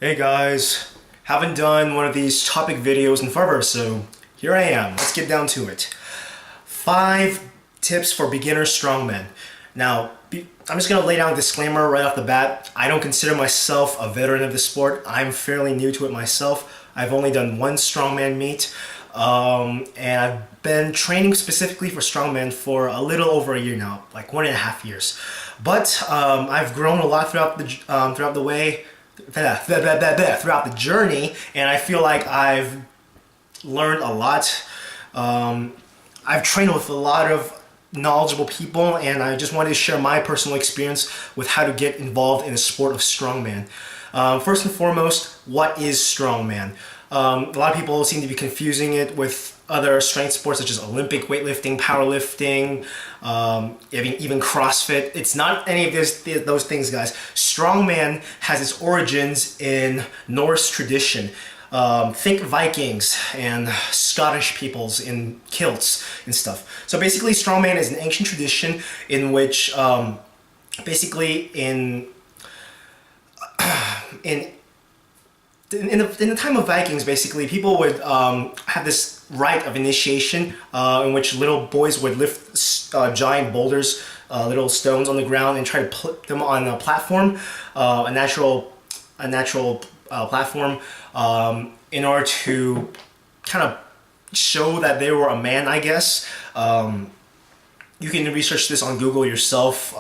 Hey guys, haven't done one of these topic videos in forever, so here I am. Let's get down to it. 5 tips for beginner strongmen. Now, I'm just gonna lay down a disclaimer right off the bat. I don't consider myself a veteran of the sport. I'm fairly new to it myself. I've only done one strongman meet, and I've been training specifically for strongman for a little over a year now, like 1.5 years. But I've grown a lot throughout the way. Throughout the journey, and I feel like I've learned a lot. I've trained with a lot of knowledgeable people, and I just wanted to share my personal experience with how to get involved in the sport of strongman. First and foremost, what is strongman? A lot of people seem to be confusing it with other strength sports such as Olympic weightlifting, powerlifting, even CrossFit. It's not any of those things, guys. Strongman has its origins in Norse tradition. Think Vikings and Scottish peoples in kilts and stuff. So basically, strongman is an ancient tradition in which, basically, in the time of Vikings, basically, people would have this rite of initiation in which little boys would lift giant boulders, little stones on the ground, and try to put them on a platform, a natural platform, in order to kind of show that they were a man, I guess. You can research this on Google yourself.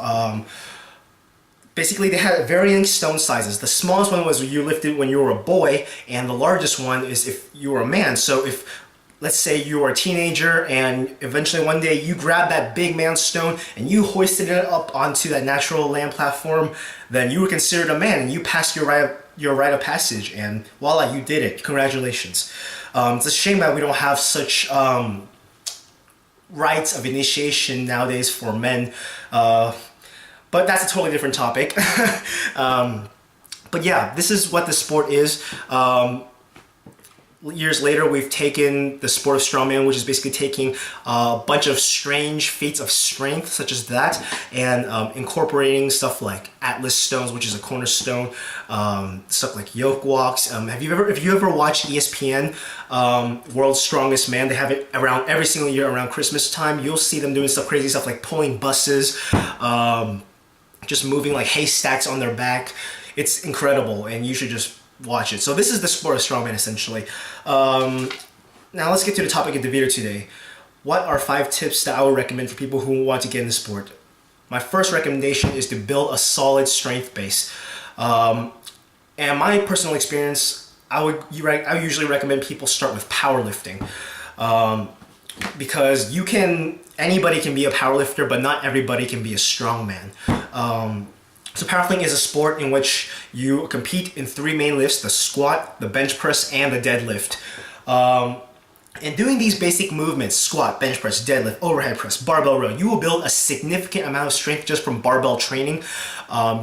Basically, they had varying stone sizes. The smallest one was you lifted when you were a boy, and the largest one is if you were a man. So if, let's say you were a teenager, and eventually one day you grabbed that big man stone and you hoisted it up onto that natural land platform, then you were considered a man, and you passed your rite of passage, and voila, you did it. Congratulations. It's a shame that we don't have such rites of initiation nowadays for men. But that's a totally different topic. But yeah, this is what the sport is. Years later, we've taken the sport of strongman, which is basically taking a bunch of strange feats of strength, such as that, and incorporating stuff like Atlas stones, which is a cornerstone, stuff like yoke walks. If you ever watched ESPN, World's Strongest Man, they have it around every single year around Christmas time. You'll see them doing crazy stuff like pulling buses, just moving like haystacks on their back. It's incredible, and you should just watch it. So this is the sport of strongman, essentially. Now let's get to the topic of the video today. What are 5 tips that I would recommend for people who want to get in the sport? My first recommendation is to build a solid strength base. And my personal experience, I would usually recommend people start with powerlifting. Because anybody can be a powerlifter, but not everybody can be a strongman. So powerlifting is a sport in which you compete in 3 main lifts: the squat, the bench press, and the deadlift. And doing these basic movements, squat, bench press, deadlift, overhead press, barbell row, you will build a significant amount of strength just from barbell training.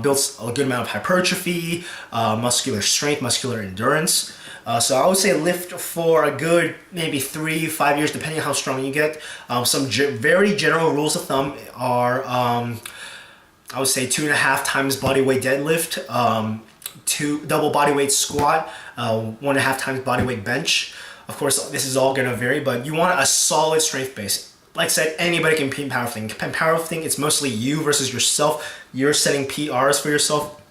Builds a good amount of hypertrophy, muscular strength, muscular endurance. So I would say lift for a good maybe 3-5 years, depending on how strong you get. Some very general rules of thumb are, I would say 2.5 times body weight deadlift, 2 double body weight squat, 1.5 times body weight bench. Of course, this is all going to vary, but you want a solid strength base. Like I said, anybody can compete in powerlifting. In powerlifting, it's mostly you versus yourself. You're setting PRs for yourself,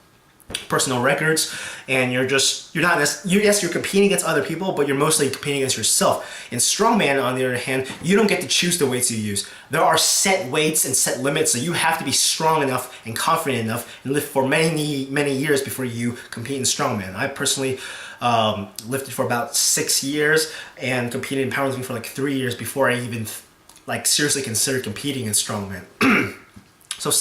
personal records, and yes, you're competing against other people, but you're mostly competing against yourself. In strongman, on the other hand, you don't get to choose the weights you use. There are set weights and set limits, so you have to be strong enough and confident enough and lift for many years before you compete in strongman. I personally lifted for about 6 years and competed in powerlifting for like 3 years before I even seriously considered competing in strongman. So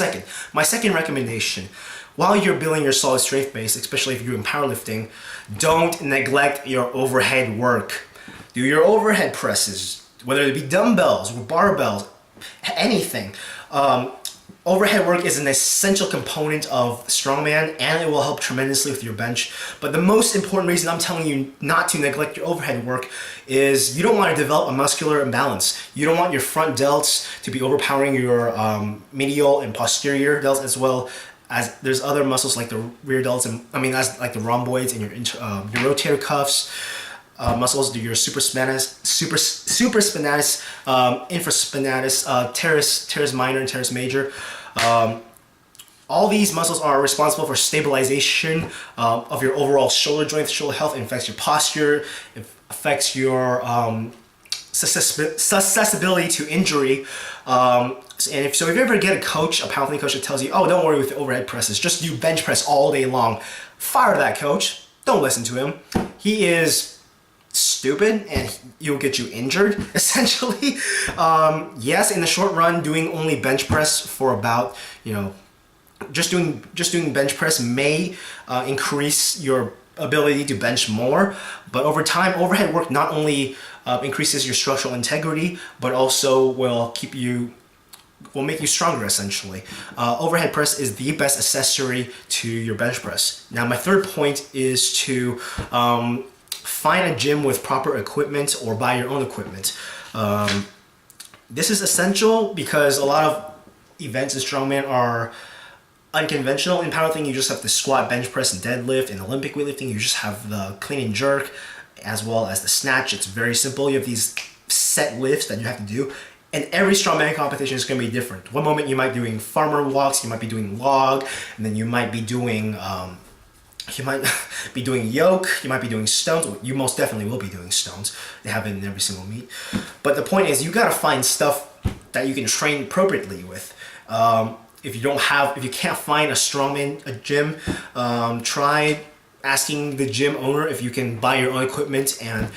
my second recommendation, while you're building your solid strength base, especially if you're doing powerlifting, don't neglect your overhead work. Do your overhead presses, whether it be dumbbells or barbells, anything. Overhead work is an essential component of strongman, and it will help tremendously with your bench. But the most important reason I'm telling you not to neglect your overhead work is you don't want to develop a muscular imbalance. You don't want your front delts to be overpowering your medial and posterior delts, as well as there's other muscles like the rear delts and as like the rhomboids and your rotator cuffs. Muscles, your supraspinatus, infraspinatus, teres minor and teres major. All these muscles are responsible for stabilization of your overall shoulder joint, shoulder health. It affects your posture. It affects your susceptibility to injury. If you ever get a powerlifting coach that tells you, oh, don't worry with the overhead presses, just do bench press all day long, fire that coach. Don't listen to him. He is stupid and he'll get you injured essentially. Yes, in the short run, doing only bench press for about, just doing bench press may increase your ability to bench more, but over time, overhead work not only increases your structural integrity, but also will make you stronger essentially. Overhead press is the best accessory to your bench press. Now, my third point is to find a gym with proper equipment or buy your own equipment. This is essential because a lot of events in Strongman are unconventional. In powerlifting, you just have the squat, bench press, and deadlift. In Olympic weightlifting, you just have the clean and jerk as well as the snatch. It's very simple. You have these set lifts that you have to do. And every strongman competition is going to be different. One moment you might be doing farmer walks, you might be doing log, and then you might be doing yoke, you might be doing stones. You most definitely will be doing stones. They have it in every single meet. But the point is, you gotta find stuff that you can train appropriately with. If you can't find a gym, try asking the gym owner if you can buy your own equipment and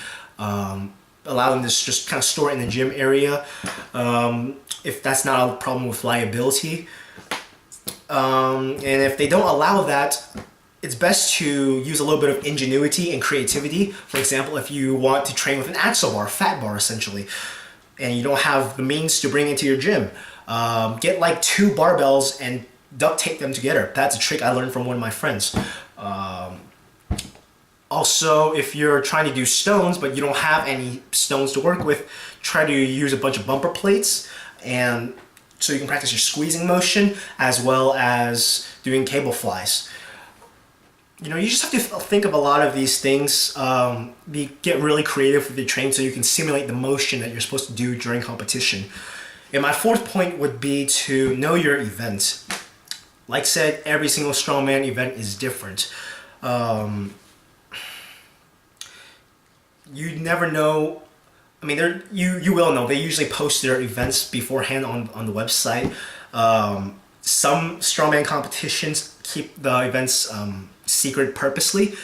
allow them to just kind of store it in the gym area. If that's not a problem with liability. And if they don't allow that, it's best to use a little bit of ingenuity and creativity. For example, if you want to train with an axle bar, fat bar essentially, and you don't have the means to bring it to your gym, get like 2 barbells and duct tape them together. That's a trick I learned from one of my friends. Also, if you're trying to do stones but you don't have any stones to work with, try to use a bunch of bumper plates, and so you can practice your squeezing motion as well as doing cable flies. You just have to think of a lot of these things. Get really creative with your training so you can simulate the motion that you're supposed to do during competition. And my fourth point would be to know your event. Like I said, every single strongman event is different. You never know. You will know. They usually post their events beforehand on the website. Some strongman competitions keep the events secret purposely,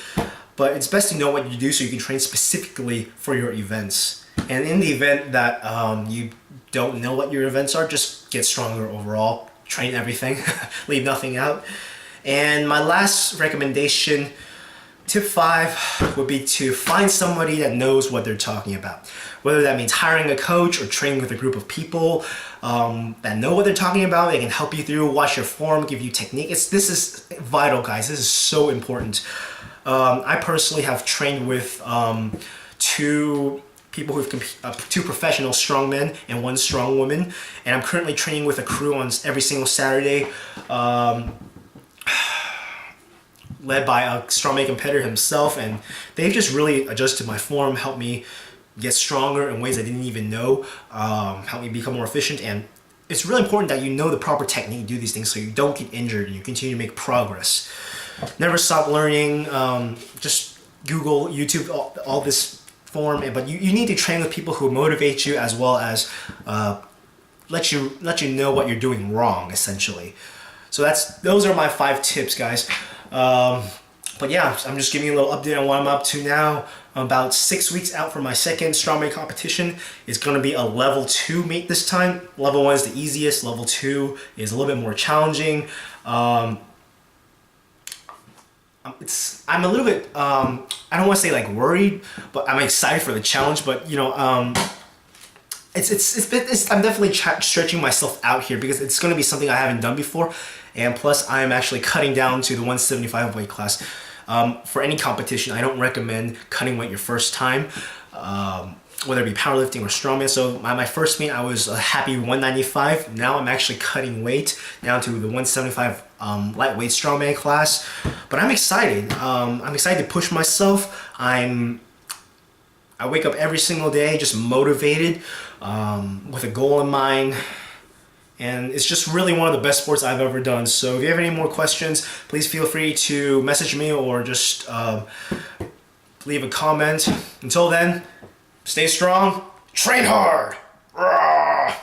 but it's best to know what you do so you can train specifically for your events. And in the event that you don't know what your events are, just get stronger overall, train everything, leave nothing out. And my last recommendation, tip 5, would be to find somebody that knows what they're talking about. Whether that means hiring a coach or training with a group of people that know what they're talking about. They can help you through, watch your form, give you technique. This is vital, guys. This is so important. I personally have trained with 2 people who've 2 professional strongmen and 1 strong woman, and I'm currently training with a crew on every single Saturday. Led by a strongman competitor himself, and they've just really adjusted my form, helped me get stronger in ways I didn't even know, helped me become more efficient. And it's really important that you know the proper technique to do these things so you don't get injured and you continue to make progress. Never stop learning. Just Google, YouTube, all this form, but you need to train with people who motivate you as well as let you know what you're doing wrong, essentially. So those are my 5 tips, guys. But yeah, I'm just giving you a little update on what I'm up to now. I'm about 6 weeks out from my second strongman competition. It's going to be a level 2 meet this time. Level 1 is the easiest. Level 2 is a little bit more challenging. I'm a little bit, I don't want to say like worried, but I'm excited for the challenge. But I'm definitely stretching myself out here because it's going to be something I haven't done before. And plus, I'm actually cutting down to the 175 weight class. For any competition, I don't recommend cutting weight your first time. whether it be powerlifting or strongman. So my first meet, I was a happy 195. Now I'm actually cutting weight down to the 175 lightweight strongman class. But I'm excited. I'm excited to push myself. I wake up every single day just motivated, with a goal in mind. And it's just really one of the best sports I've ever done. So if you have any more questions, please feel free to message me or just leave a comment. Until then, stay strong, train hard. Rah!